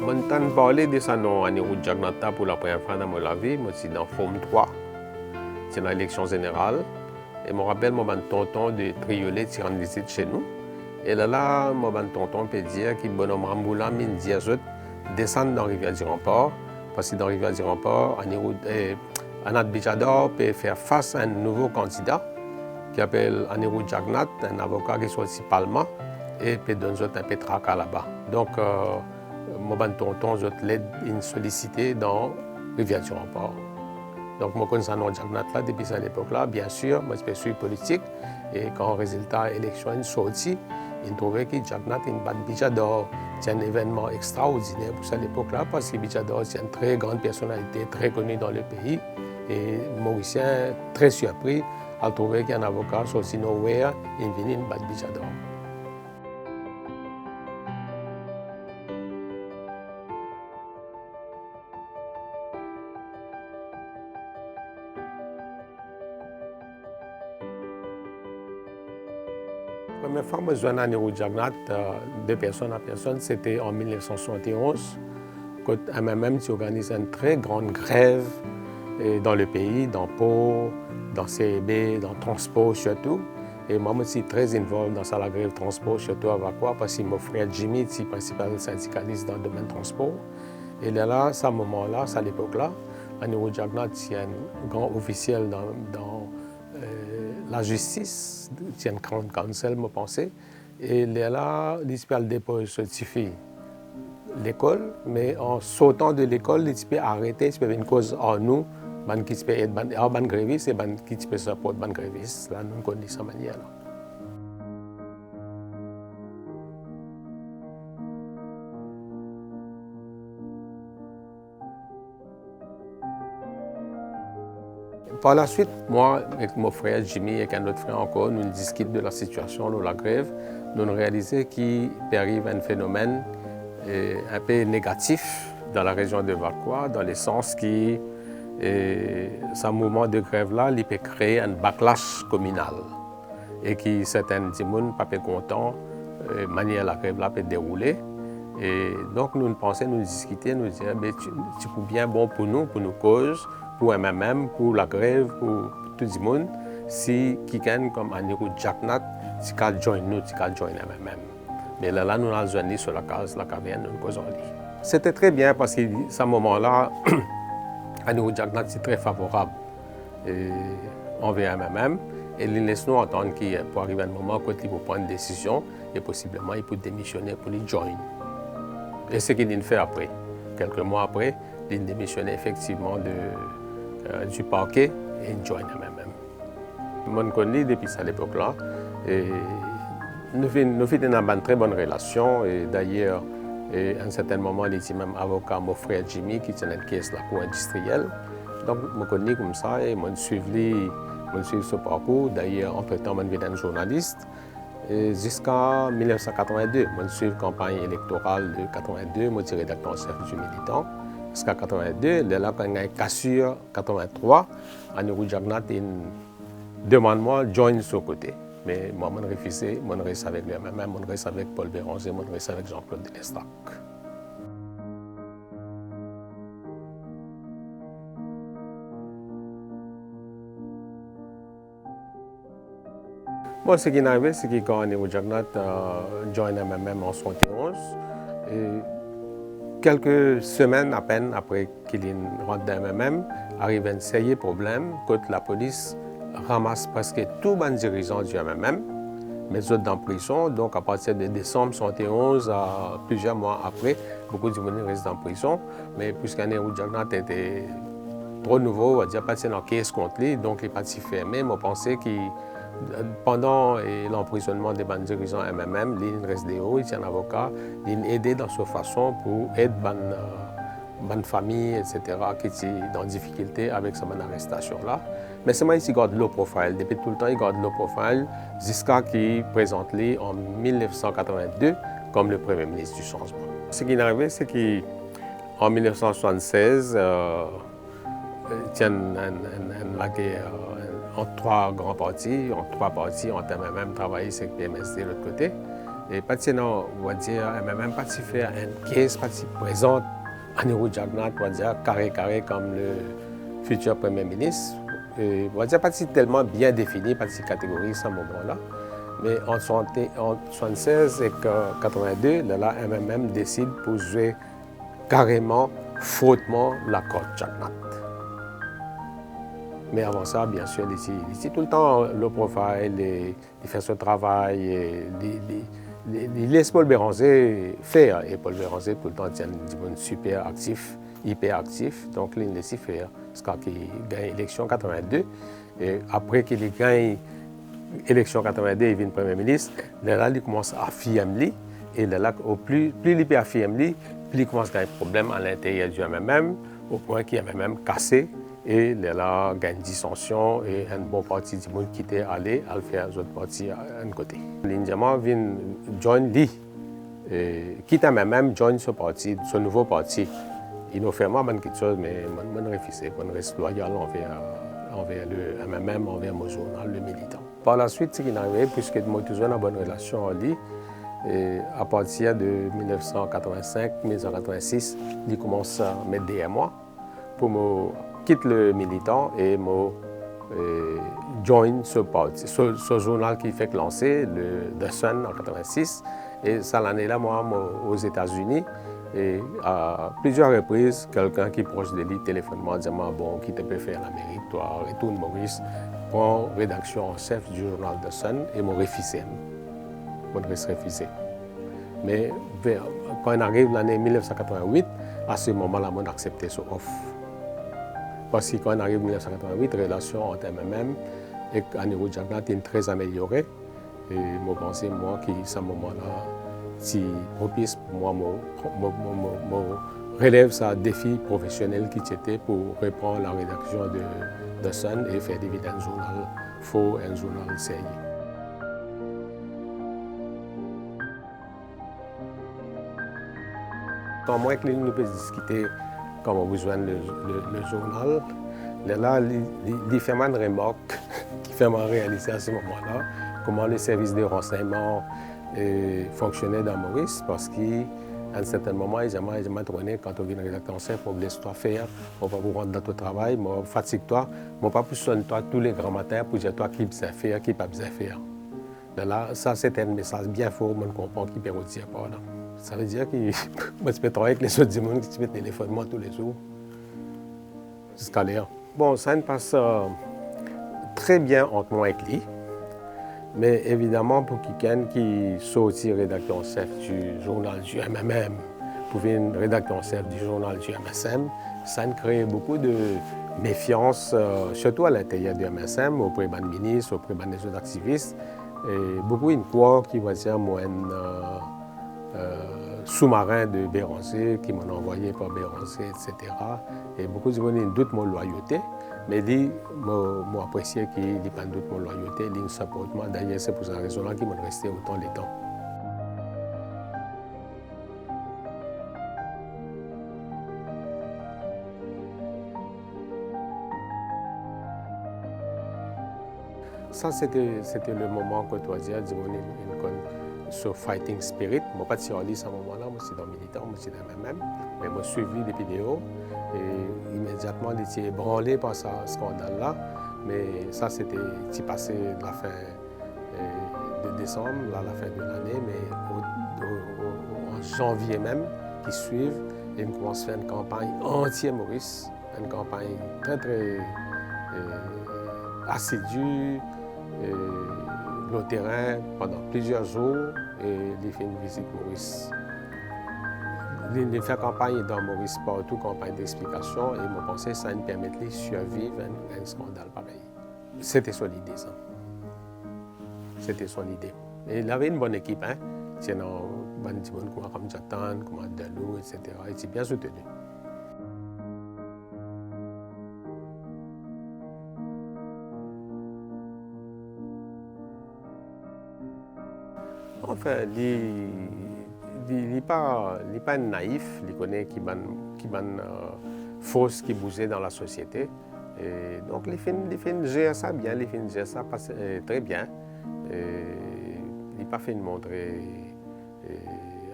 J'ai parlé de ça dans Anirudh Jagnata pour la première fois dans ma vie. Moi, c'est dans Forme 3. C'est dans l'élection générale. Et je me rappelle, mon tonton de Triolet qui rend visite chez nous. Et là, mon tonton peut dire que bonhomme Ramboula m'a dit à eux descendre dans la rivière du Rempart. Parce que dans la rivière du Rempart, Anat Bichador peut faire face à un nouveau candidat qui s'appelle Anirudh Jagnat, un avocat qui est sorti de Palma, et peut donner un peu de tracas là-bas. Donc, mon tonton, je l'aide à solliciter dans la rivière du Rempart. Donc, je connais Anirudh Jagnat là, depuis cette époque-là. Bien sûr, moi, je suis politique. Et quand le résultat de l'élection est sorti, il trouvait que Jagnat est une bande Bichador. C'est un événement extraordinaire pour cette époque-là, parce que Bichador, c'est une très grande personnalité, très connue dans le pays. Et Mauricien, très surpris, a trouvé qu'un avocat sorti nowhere, il venait une bande Bichador. La première fois que je joignais Anirudh Jagnat de personne à personne, c'était en 1971, quand MMM organise une très grande grève dans le pays, dans Pau, dans CEB, dans Transport surtout. Et moi, je suis très involvé dans la grève Transport, surtout avec quoi, parce que mon frère Jimmy est principal syndicaliste dans le domaine transport. Et là, à ce moment-là, à l'époque-là, Anirudh Jagnat est un grand officiel dans la justice, c'est un grand counsel, je pense. Et là, il peut déposer certifié l'école, mais en sautant de l'école, il peut arrêter, il peut une cause en nous, qui peut être ban gréviste et qui peut supporter ban gréviste. Là, nous connaissons cette manière-là. Par la suite, moi, avec mon frère Jimmy et un autre frère encore, nous discutons de la situation de la grève. Nous avons réalisé qu'il arrive un phénomène un peu négatif dans la région de Valcois, dans le sens que ce mouvement de grève-là, il peut créer un backlash communal. Et que certains gens ne sont pas contents de la manière dont la grève-là peut dérouler. Et donc, nous pensons, nous discuter, nous dire, c'est bien bon pour nous causes, pour MMM, pour la grève, pour tout le monde, si quelqu'un comme Anirudh Jagnat, si quelqu'un join nous, si quelqu'un join MMM. Mais là, nous avons joint sur la case, la caverne, nous causons. C'était très bien parce qu'à ce moment-là, Anirudh Jagnat est très favorable envers MMM. Et il laisse nous entendre qu'il peut arriver un moment où il peut prendre une décision et possiblement il peut démissionner pour les joindre. Et ce qu'il fait après. Quelques mois après, il démissionne effectivement du parquet et il joint MMM. Je connais depuis cette époque-là. Nous avons une très bonne relation. Et d'ailleurs, à un certain moment, il était même avocat, mon frère Jimmy, qui tient une caisse de la cour industrielle. Donc, je connais comme ça et je suis ce parcours. D'ailleurs, entre-temps, je suis un journaliste. Jusqu'en 1982, je suis la campagne électorale de 1982, je suis rédacteur en chef du Militant. Jusqu'en 1982, là, quand il y a une cassure, en 1983, Anirudh Jagnat demande-moi de joindre son côté. Mais moi, je refusé, je reste avec lui-même, je reste avec Paul Béranger, je reste avec Jean-Claude Delestac. Bon, ce qui est arrivé, c'est que quand Anirudh Jagnat joint MMM en 1971, quelques semaines à peine après qu'il rentre dans MMM, arrive un sérieux problème quand la police ramasse presque tous les dirigeants du MMM, mais les autres dans la prison. Donc à partir de décembre 1971, à plusieurs mois après, beaucoup de gens restent en prison. Mais puisqu'Anirodh Jagnat était trop nouveau, on va dire, pas dans la caisse contre lui, donc il est parti fermé. Mais on pensait que pendant l'emprisonnement des dirigeants MMM, il reste des hauts, il est un avocat, il a aidé dans sa façon pour aider bonne famille, etc., qui est dans difficulté avec cette arrestation-là. Mais c'est moi qui garde le profil. Depuis tout le temps, il garde le profil jusqu'à ce qu'il présente lui en 1982 comme le Premier ministre du changement. Ce qui est arrivé, c'est qu'en 1976, il y a la guerre entre trois grands partis, entre MMM travaillé avec PMSD de l'autre côté. Et parti non, on va dire, même parti faire une caisse, parti présente, Anirudh Jagannath, on va dire, carré comme le futur Premier ministre. Et, on va dire, parti tellement bien défini, parti catégorie à ce moment-là. Mais en 1976 et 82, là, MMM décide pour jouer carrément, fautement l'accord Jagannath. Mais avant ça, bien sûr, ici tout le temps, le profil, il fait son travail, il laisse Paul Béranger faire. Et Paul Béranger, tout le temps, tient super actif, hyper actif. Donc, il laisse faire. Parce qu'il gagne l'élection 82. Et après qu'il gagne l'élection 82, il devient Premier ministre. Là, il commence à affirmer. Et là, plus il peut affirmer, plus il commence à avoir des problèmes à l'intérieur du MMM, au point qu'il y a même cassé. Et là, il y a une dissension et un bon parti du monde qui était allé à faire les autres partis à un côté. L'Indiaman vient joindre lui, quitte à même joindre ce parti, ce nouveau parti. Il nous fait moi quelque chose, mais je refuse, je reste loyal envers le MMM, envers mon journal, le militant. Par la suite, ce qui est arrivé, puisque moi toujours une bonne relation avec lui, et à partir de 1985-1986, il commence à mettre derrière moi pour me quitte le militant et me join ce parti, ce journal qui fait lancer le The Sun en 86. Et ça l'année-là, moi, aux États-Unis, et à plusieurs reprises, quelqu'un qui est proche de lui téléphone-moi, disant bon, qui te peut faire l'Amérique, toi, retourne Maurice, prends rédaction en chef du journal The Sun et me refusé. Je me refusé. Mais quand on arrive l'année 1988, à ce moment-là, on a accepté ce offre. Parce que quand on arrive en 1988, la relation entre MMM et Anirudh Jagannath est très améliorée. Et je pense moi, qu'à ce moment-là, c'est propice pour moi, je relève ce défi professionnel qui était pour reprendre la rédaction de Sun et faire un journal faux, un journal sérieux. Quand moi et nous pouvons discuter comment on besoin le journal, là, il fait une remarque qui fait réaliser à ce moment-là comment le service de renseignement fonctionnait dans Maurice, parce qu'à un certain moment, ils m'ont donné quand on vient rédacteur en chef, on laisse toi faire, on va vous rendre dans ton travail, on fatigue-toi, on va pas sonner toi tous les grands matins pour dire toi qui peut faire, qui pas besoin faire. Là, ça c'est un message bien fort, on comprend qui peut dire par là. Ça veut dire que moi, je peux travailler avec les autres monde qui me téléphonent moi tous les jours. Jusqu'à l'heure. Bon, ça ne passe très bien entre moi et lui. Mais évidemment, pour quelqu'un qui sortit rédacteur en chef du journal du MMM, pour devenir rédacteur en chef du journal du MSM, ça crée beaucoup de méfiance, surtout à l'intérieur du MSM, auprès des ministres, auprès des autres activistes. Et beaucoup une croix qui va dire moi sous-marin de Béranger qui m'ont envoyé par Béranger, etc. Et beaucoup de gens doutent mon loyauté, mais ils m'ont apprécié qu'ils n'ont pas doute mon loyauté, ils me supportent moi. D'ailleurs, c'est pour cette raison-là qu'ils m'ont resté autant de temps. Ça, c'était le moment que tu as dit, ce fighting spirit. Je ne suis pas sur à ce moment-là, moi je suis dans le militant, moi je suis dans le MMM, mais je suivi les vidéos et immédiatement j'ai été ébranlé par ce scandale-là. Mais ça, c'était passé de la fin de décembre, à la fin de l'année, mais en janvier même, qui suivent, ils commencent à faire une campagne anti-Maurice, une campagne très assidue. Le terrain pendant plusieurs jours et il fait une visite Maurice. Il fait campagne dans Maurice partout, campagne d'explication, et je pensais que ça nous permettrait de survivre à un scandale pareil. C'était son idée, ça. C'était son idée. Et il avait une bonne équipe, hein. Il y a des gens comme Jatan, comme Dalou, etc. Il était bien soutenu. Enfin, il n'est pas naïf, il connaît qu'il y a une force qui bougeait dans la société. Et donc, il fait gérer ça bien, il fait gérer ça très bien. Il n'a pas fait montrer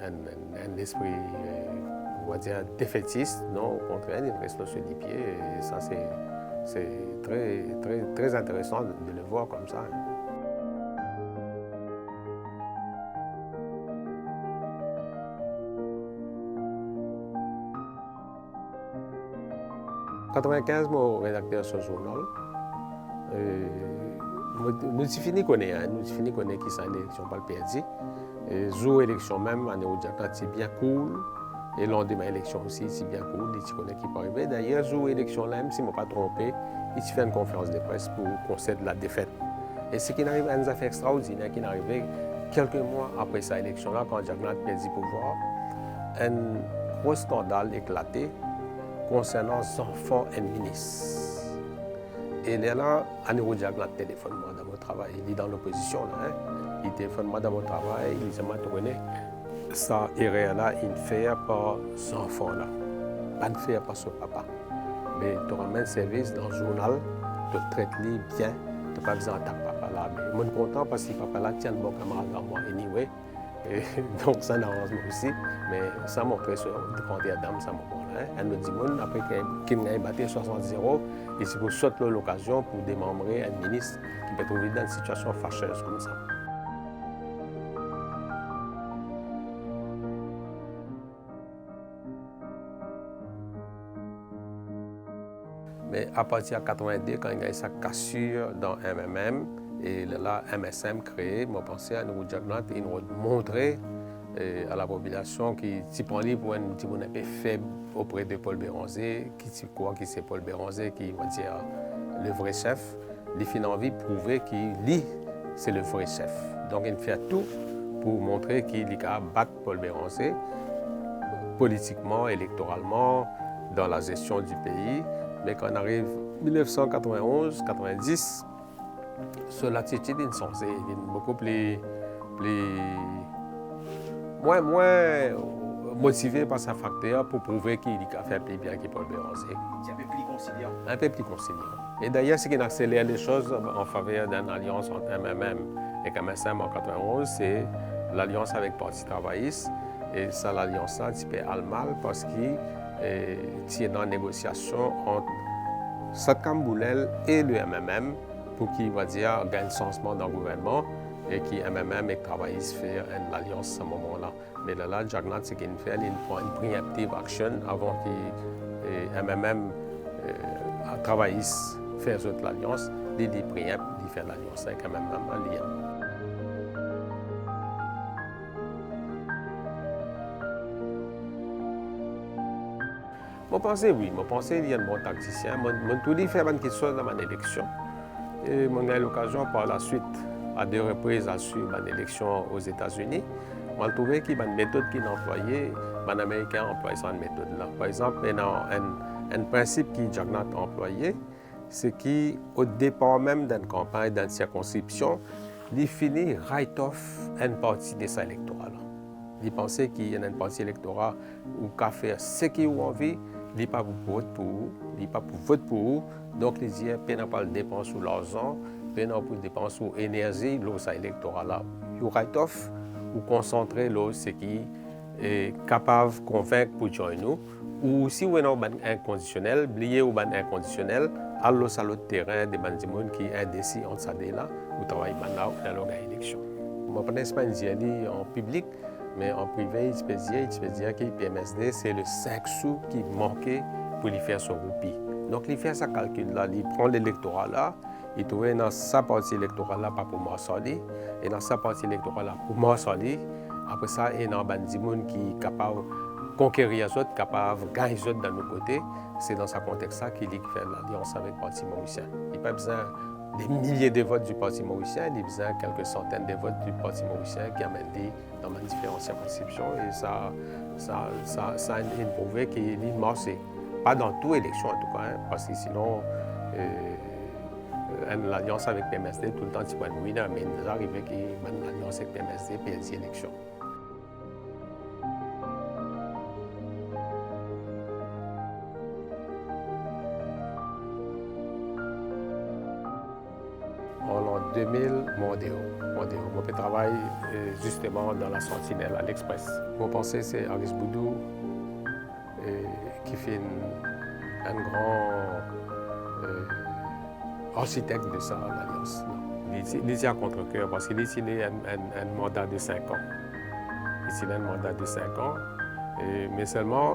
un esprit, on va dire, défaitiste. Non, au contraire, il reste sur les pieds. Et ça, c'est très intéressant de le voir comme ça. 95, mon rédacteur ce journal. Nous finis connaître, nous finis connaître qui c'est une élection pas le perdu. Jour élection même, année où c'est bien cool. Et lendemain élection aussi, c'est bien cool. Il connaît qui peut arriver. D'ailleurs, jour élection là, même si je ne m'ai pas trompé, il fait une conférence de presse pour concéder la défaite. Et ce qui arrive à une affaire extraordinaire qui est arrivé quelques mois après cette élection-là, quand Jacques Nat perdit le pouvoir, un gros scandale éclaté concernant son enfants et ministre. Et là, Aniro Jacques Nat téléphone moi dans mon travail. Il est dans l'opposition là. Il téléphone moi dans mon travail. Il dit moi tourné. Ça erreur-là, il fait par son enfant là. Pas de faire par son papa. Mais tu ramènes service dans le journal, tu traites bien, tu n'as pas besoin d'attaquer papa là. Mais je suis content parce que papa là tient le bon camarade dans moi anyway. Et donc ça n'arrange moi aussi. Mais ça m'a fait de grandir dame, ça m'a bon. Elle me dit, après qu'il ait battu 60-0, il s'est pour sauter l'occasion pour démembrer un ministre qui peut trouver dans une situation fâcheuse comme ça. Mais à partir de 82, quand il y a eu sa cassure dans MMM, et là, MSM créé, je pensais à nous montrer à la population qui s'y prend pour un petit peu faible auprès de Paul Béranger, qui croit que c'est Paul Béranger qui va dire le vrai chef. Il fait envie de prouver qu'il c'est le vrai chef. Donc il fait tout pour montrer qu'il a battu Paul Béranger politiquement, électoralement, dans la gestion du pays. Mais quand on arrive en 1991-90, sur l'attitude est changée, il est beaucoup moins motivé par sa facteur pour prouver qu'il a fait plus bien que Paul Béranger. C'est un peu plus conciliant. Un peu plus conciliant. Et d'ailleurs, ce qui accélère les choses en faveur d'une alliance entre MMM et MSM en 1991, c'est l'alliance avec le Parti travailliste. Et ça, l'alliance-là, un petit peu a le mal parce qu'il est dans la négociation entre Satkam Boulel et le MMM pour qu'il va dire gagne le changement dans le gouvernement et qui MMM et travailliste fait une alliance à ce moment-là. Mais là, Jacques Nat, ce qu'il fait, il prend une préemptive action avant que MMM travailliste fasse l'alliance. Il préempte, il fait l'alliance avec MMM en lien. Je pense oui, je pense qu'il y a un bon tacticien. Je tout fait quelque chose dans mon élection. Et j'ai eu l'occasion par la suite, à 2 reprises, à suivre mon élection aux États-Unis. J'ai trouvé qu'il y a une méthode qu'il employait, les Américains emploient cette méthode-là. Par exemple, un principe que Jacques Nat a employé, c'est qu'au départ même d'une campagne, d'une circonscription, il finit write-off une partie de sa électorale. Il pensait qu'il y a une partie électorale où il peut faire ce qu'il a envie, il n'est pas pour voter pour vous, il n'est pas pour voter pour vous. Donc, il dit qu'il n'y a pas de dépenses sur l'argent, il n'y a pas de dépenses sur l'énergie, l'eau électorale. Il write-off ou concentrer ce qui est capable de convaincre pour joindre nous. Ou si vous avez un inconditionnel, oubliez ou un inconditionnel, allez sur le terrain des gens qui sont indécis entre ça là, ou travaillent maintenant dans l'élection. Je ne connais pas en public, mais en privé, il peut dire que le PMSD, c'est le 5 sous qui manquait pour lui faire son roupie. Donc, il fait sa calcul-là, il prend l'électorat là, il trouve dans sa partie électorale là, pas pour Marsali, et dans sa partie électorale là, pour Marsali. Après ça, il y a un bandi qui est capable de conquérir les autres, capable de gagner les autres dans nos côtés. C'est dans ce contexte-là qu'il fait l'alliance avec le Parti mauricien. Il n'a pas besoin des milliers de votes du Parti mauricien, il a besoin de quelques centaines de votes du Parti mauricien qui amènent dans les différentes circonscriptions. Et ça a prouvé qu'il marche. Pas dans toute élection en tout cas, parce que sinon, l'alliance avec PMSD, tout le temps, tu peux être winner, mais il est arrivé qu'il y ait une alliance avec PMSD et les élections. En en 2000, Mondéo. Mon père travaille justement dans la Sentinelle à l'Express. Mon pensée, c'est Aris Boudou qui fait un grand architecte de ça, l'Alliance. Il est à contre-cœur parce qu'il est un mandat de 5 ans. Ici, il a un mandat de 5 ans. Mais seulement,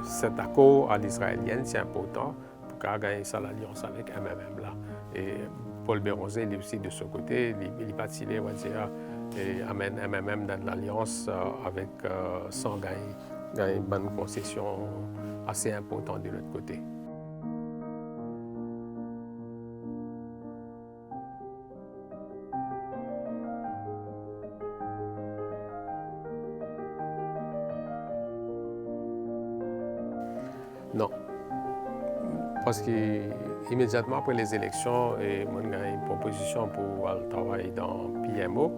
cet accord à l'israélienne, c'est important pour qu'elle gagne ça l'alliance avec MMM là. Et Paul Béranger, il est aussi de ce côté, il est parti, on va dire, et amène MMM dans l'alliance avec sans gagner une bonne concession assez importante de l'autre côté. Non. Parce qu'immédiatement après les élections, on a une proposition pour travailler dans PMO.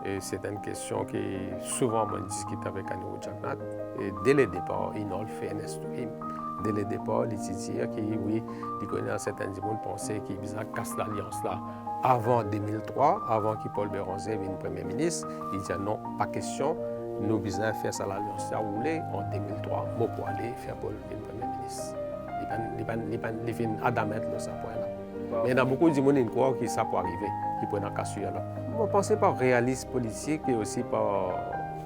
Et c'est une question qui souvent on discute avec Anirudh Jagannath. Et dès le départ, il a fait un instrument. Dès le départ, il dit que oui, il connaît un certain monde penser qu'il casse l'alliance là. Avant 2003, avant que Paul Béranger devienne Premier ministre, il dit non, pas question. Nous devons faire ça l'alliance là roulé en 2003, moi pour aller faire Paul devienne Premier ministre. Il fait admettre ça point là. Mais il y a beaucoup de gens qui croient que ça peut arriver, qui peut en casser là. Je pense par réalisme politique et aussi par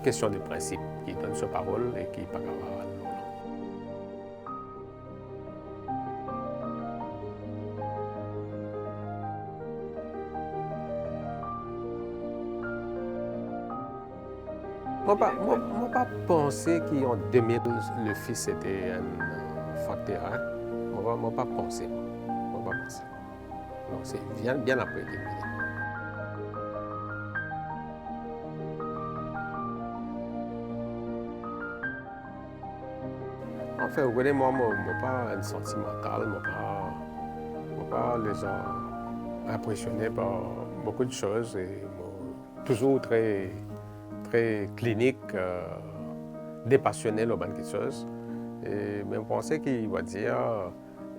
question de principe, qui donne sa parole et qui n'est pas capable. Moi, pas pensé qu'en 2000, le fils était un facteur. Hein? Moi, pas pensé. Moi, pas pensé. Non, c'est bien après 2000. Enfin, vous voyez, moi, pas un sentimental, moi, pas les gens impressionnés par beaucoup de choses et toujours très clinique, dépassionnel aux bonnes choses. Mais je pensais qu'il va dire,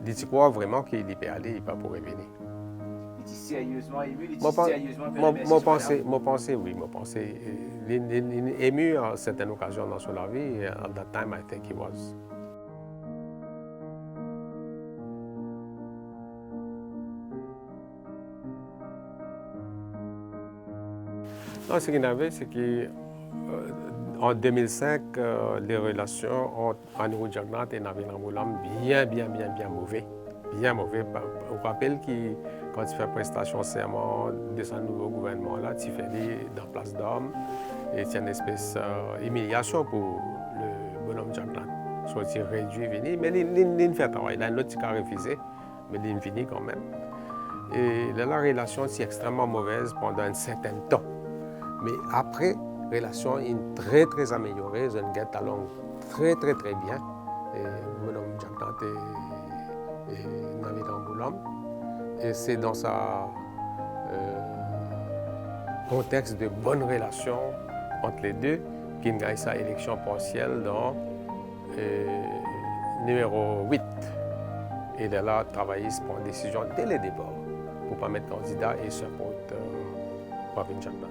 il croit vraiment qu'il peut aller, il ne peut pas revenir. Il dit sérieusement ému, il dit sérieusement Moi pensais, oui, moi pensais. Il est ému à certaines occasions dans son vie, at that time I think he was. Non, ce qu'il y avait, c'est qu'en 2005, les relations entre Anirudh Jagannath et Navin Ambulam bien mauvais. Bien mauvais. On rappelle que quand tu fais prestation serment de ce nouveau gouvernement, là, tu fais dans Place d'Armes et c'est une espèce d'humiliation pour le bonhomme Jagannath. Soit il réduit, venir, mais il fait travail. Il a un autre qui a refusé, mais il finit quand même. Et la relation est extrêmement mauvaise pendant un certain temps. Mais après, la relation est très améliorée, je ne get along très bien. Mon homme Jagannath et Navin Ambulam. Et c'est dans ce contexte de bonne relation entre les deux qu'il gagne sa élection partielle dans numéro 8. Et il a travaillé pour une décision dès le départ pour ne pas mettre candidat et supporter Navin Jagannath.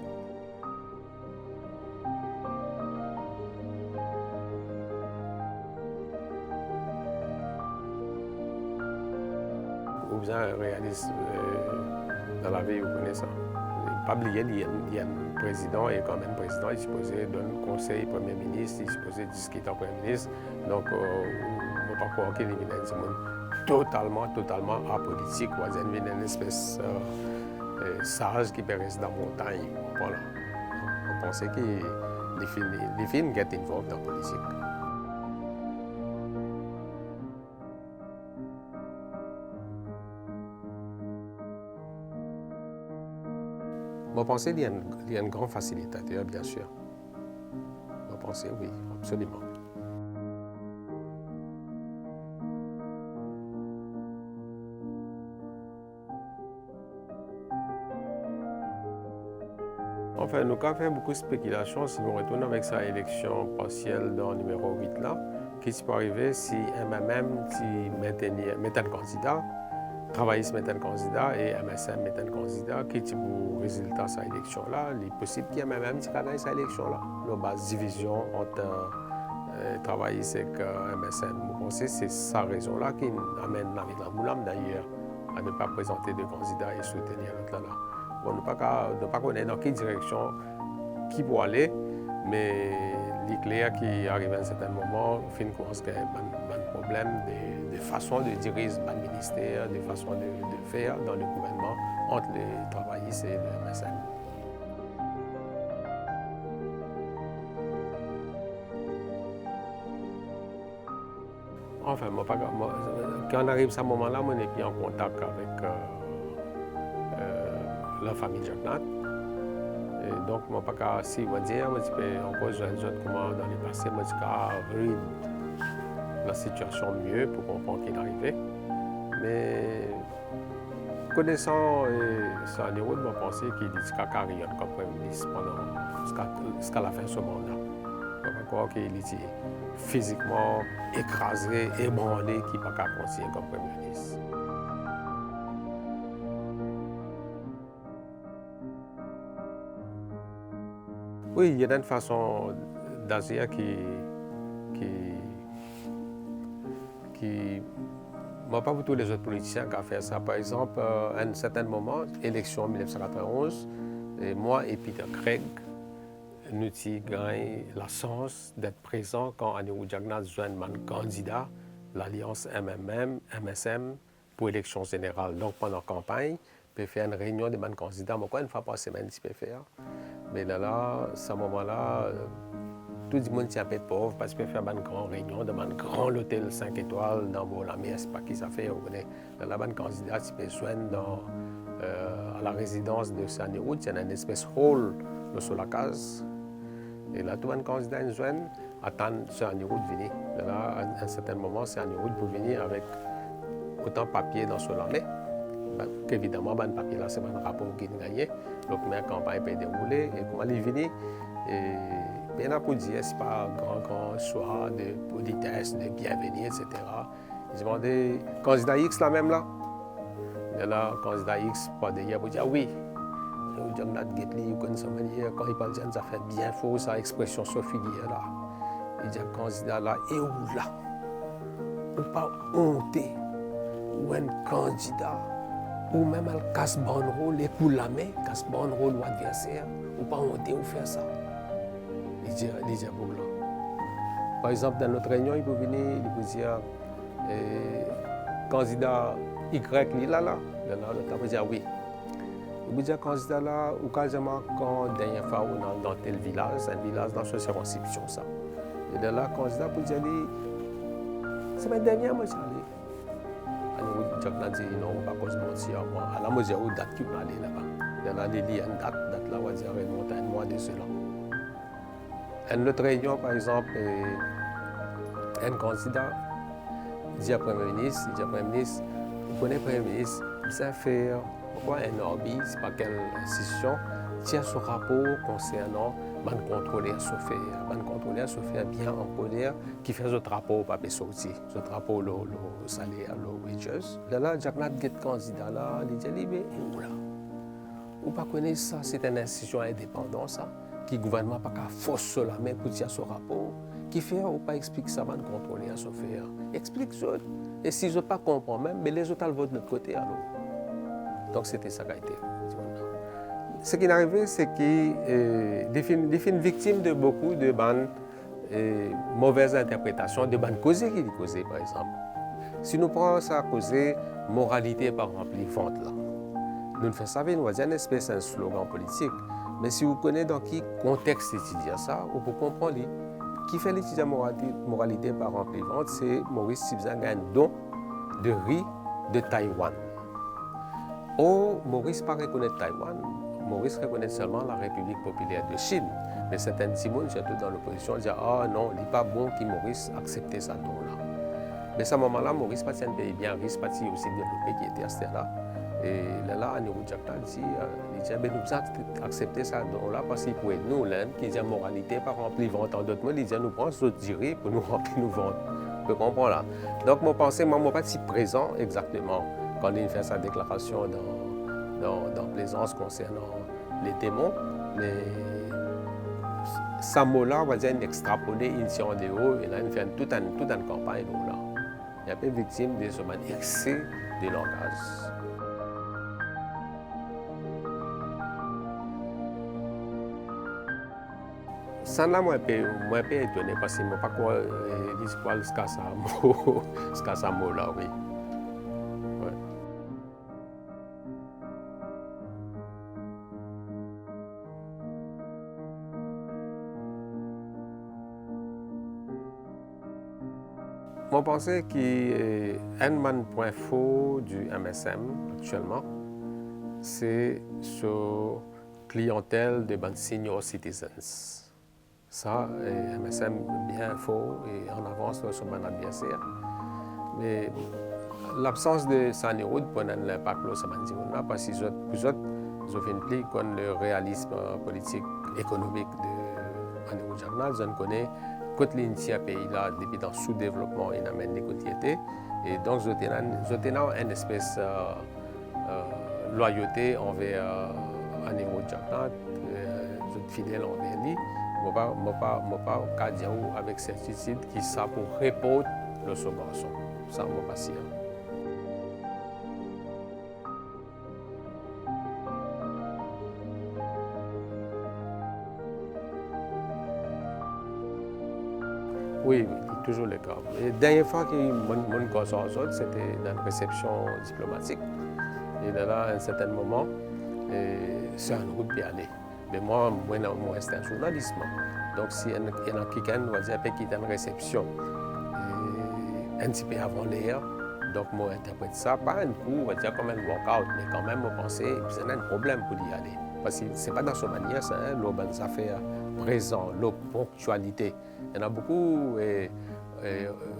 Vous réalisez dans la vie, vous connaissez ça. Pas oublier, il y a un président et quand même président, il est supposé donner conseil au Premier ministre, il est supposé discuter au Premier ministre. Donc, on ne peut pas croire qu'il est un monde totalement apolitique, ou une espèce sage qui peut rester dans la montagne. Voilà. On pensait qu'il films get involved dans la politique. Je pense qu'il y a un grand facilitateur, bien sûr. Je pense oui, absolument. Enfin, nous avons fait beaucoup de spéculations si nous retournons avec sa élection partielle dans le numéro 8 là. Qu'est-ce qui peut arriver si MMM mettait un candidat travaillistes mettent un candidat et MSM met un candidat qui est pour résultat de cette élection-là. Il est possible qu'il y ait même un petit candidat cette élection-là. La base division entre travaillistes et MSM. Vous pensez c'est sa raison-là qui amène la Moulam d'ailleurs à ne pas présenter de candidat et soutenir l'autre là. Bon, nous ne pas connaître dans quelle direction qui peut aller, mais il est clair qu'il arrive à un certain moment, il commence à avoir un problème de façon de diriger le ministère, de façon de faire dans le gouvernement entre les travaillistes et le MSM. Enfin, quand on arrive à ce moment-là, on est plus en contact avec la famille Jack-Nat. Et donc, je ne peux pas si on dire, je peux encore jouer comment dans le passé, je peux rendre la situation mieux pour comprendre ce qui est arrivé. Mais connaissant Saniro, je pense qu'il dit qu'il carrière comme Premier ministre jusqu'à la fin de ce mandat. Je ne crois qu'il est physiquement écrasé, ébranlé, qui ne peut pas continuer comme Premier ministre. Oui, il y a une façon d'agir moi, pas pour tous les autres politiciens qui ont fait ça. Par exemple, à un certain moment, élection en 1991, et moi et Peter Craig, nous avons gagné la chance d'être présents quand Anirudh Jagannath joint un candidat, l'alliance MSM, pour l'élection générale. Donc, pendant la campagne, on peut faire une réunion de man candidats, mais une fois par semaine, tu peux faire. Mais là, à ce moment-là, tout le monde est un peu pauvre parce qu'on fait une grande réunion dans un grand hôtel 5 étoiles dans la mer, c'est pas qui ça fait. Dans la bonne candidat, tu peux joindre à la résidence de Sanirud, il y a une espèce de hall sur la case. Et là, tout le candidat est joint, attend Sanirud venir. Là, à un certain moment, Sanirud peut venir avec autant de papier dans son année. Évidemment, le papier là, c'est un rapport qui a gagné. Donc, la campagne peut dérouler. Et comment il vient, bien à pour dire, ce n'est pas un grand choix de politesse, de bienvenue, etc. Ils demandaient, candidat X là même là. Et là, candidat X, pas de hier pour dire oui. Quand il parle de ça fait bien faux, sa expression sur filière là. Il dit, candidat là, et où là? Ou pas honté, ou un candidat. Ou même elle casse bon rôle, les coups la main, casse bon rôle ou adversaire, ou pas honter ou faire ça. Il dit pour là. Par exemple, dans notre réunion, il peut venir, il peut dire, candidat Y, là, il peut dire oui. Il peut dire candidat là, ou quasiment quand dernière fois ou dans tel village, un village dans cette circonscription ça. Et de là, candidat peut dire, c'est ma dernière, moi, Charlie. Jagannath dit non, pas cause mentir. À la mesure où date qui peut aller là-bas. Il y en a des liens, date là, on va dire, remonte à un mois de cela. Une autre réunion, par exemple, un candidat dit à Premier ministre, vous connaissez Premier ministre, vous savez faire pourquoi un orbi, c'est pas quelle institution, tient ce rapport concernant le contrôleur Sophia bien en colère, qui fait ce rapport pas sortir, ce rapport le salaire, le wages. Là, Jagannath est candidat là, il dit mais où là? Vous ne connaissez ça, c'est une institution indépendante ça, qui le gouvernement n'a pas force sur la main pour dire ce rapport, qui fait ou pas explique ça, le contrôleur Sophia. Explique ça. Et si je ne pas comprends même, mais les autres votent de l'autre côté alors. Donc c'était ça qui a été. Ce qui est arrivé, c'est qu'il est victime de beaucoup de mauvaises interprétations, de bonnes causes qu'il a causées, par exemple. Si nous prenons ça à causer moralité par rempli vente là, nous ne faisons ça avec nous, c'est une espèce de slogan politique. Mais si vous connaissez dans quel contexte étudier ça, vous pouvez comprendre. Qui fait l'étudiant moralité par rempli vente, c'est Maurice Sibza qui a un don de riz de Taïwan. Oh, Maurice ne reconnaît pas Taïwan. Maurice reconnaît seulement la République populaire de Chine. Mais certains Simone, surtout dans l'opposition, disent ah non, il n'est pas bon que Maurice accepte ça don-là. Mais à ce moment-là, Maurice pas un pays bien riche, pas aussi développé qui était à ce là. Et là, Anirudh Jagannath dit nous avons accepté ça don-là parce qu'il pouvait nous, qui dit moralité par remplir vente. En d'autres mots, il dit nous prenons ce durée pour nous remplir nos ventes. Vous comprenez là? Donc, moi, je ne suis pas si présent exactement quand il fait sa déclaration dans Plaisance concernant les démons, mais ce mot-là, on va dire, extrapolé ici en dehors, et là, il fait toute une campagne là. Il est un peu victime de ce excès de langage. Ça là, moi, un peu étonné parce que je ne sais pas quoi l'histoire de ce mot-là, oui. Ouais. Je pense qu'un point fort du MSM actuellement, c'est sur clientèle de senior citizens. Ça, MSM bien fort et en avance sur mon adversaire. Mais l'absence de Sanéroud pour l'impact sur mon parce que vous autres impliquent le réalisme politique économique de Sanéroud Jagnat. Je connais toute l'initiative pays là depuis dans sous-développement et amène l'économie et donc je tenais une espèce de loyauté envers Sanéroud Jagnat, je suis fidèle envers lui. Je ne peux pas dire avec certitude qui ça pour répondre le second son. Ça, je ne pas sûr. Oui, toujours le cas. La dernière fois que mon consort c'était dans une réception diplomatique. Et là, à un certain moment, c'est un route d'y aller. Mais moi, c'est un journalisme. Donc, si il y a quelqu'un qui a une réception, un petit peu avant l'heure, donc moi, j'interprète ça, pas un coup, on va dire comme un walk-out, mais quand même, on pensait que c'est un problème pour y aller. Parce que ce n'est pas dans cette manière, ça, hein, les affaires présentes, la ponctualité. Il y en a beaucoup.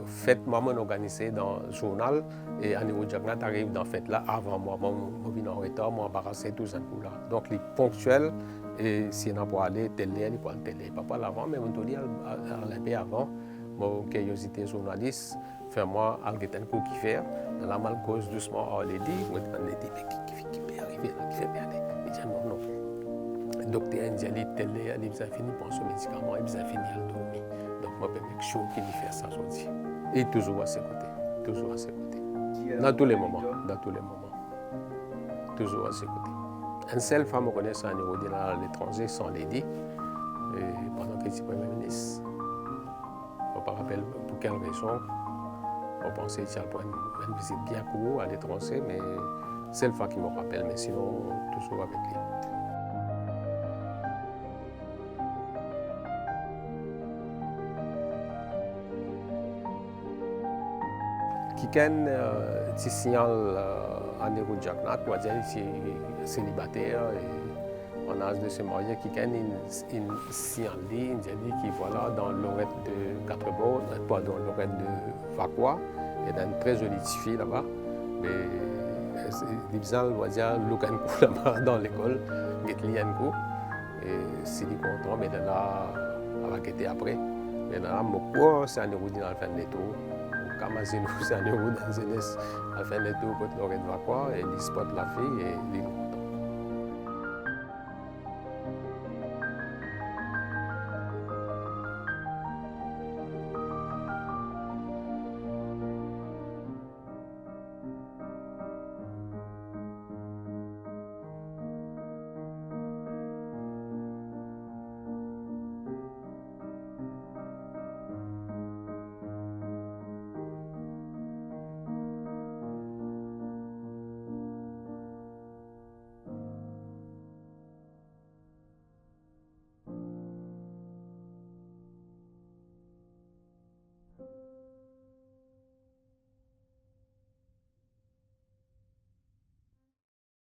Fête moi organisée dans le journal et Sanéroud Jagnat arrive dans fête là avant moi. Moi, je viens en retard, moi embarrassé tout ça coup là. Donc les ponctuels et si on peut aller télé, il peut aller télé. Pas l'avant, mais on doit aller avant. Mon curiosité journaliste fait moi alguer un coup qui fait. La mal cause doucement on les dit, moi on les dit mais qui peut arriver là, qui fait bien aller. Il dit non. Le docteur indien dit télé, il a fini pour son médicament, il a fini le dormir. Donc, moi, je suis chaud qu'il fait ça aujourd'hui. Et toujours à ses côtés. Toujours à ses côtés. Dans tous les moments. Dans tous les moments. Toujours à ses côtés. Une seule femme connaît ça à l'étranger sans les dire. Pendant qu'elle était Premier ministre. Je ne me rappelle pour quelle raison. On pensait qu'il y a une visite bien courte à l'étranger, mais c'est le fois qui me rappelle, mais sinon, toujours avec lui. Quelqu'un qui signale à Sanéroud Jagnat, on va dire qu'il est célibataire et en âge de se marier, quelqu'un signale, il dit qu'il voilà dans l'orette de Quatre-Bords, dans l'orette de Vacois, il y a une très jolie fille là-bas. Mais l'Ibzal va dire qu'il y a un coup là-bas dans l'école, il y a un coup. Et s'il est content, mais là, il va quitter après. Mais là, moi, c'est Sanéroud dans le fin de tour. Comme c'est Sanéroud dans la jeunesse, à la fin de tout, côté l'oreille de Vacois, et il spot la fille et il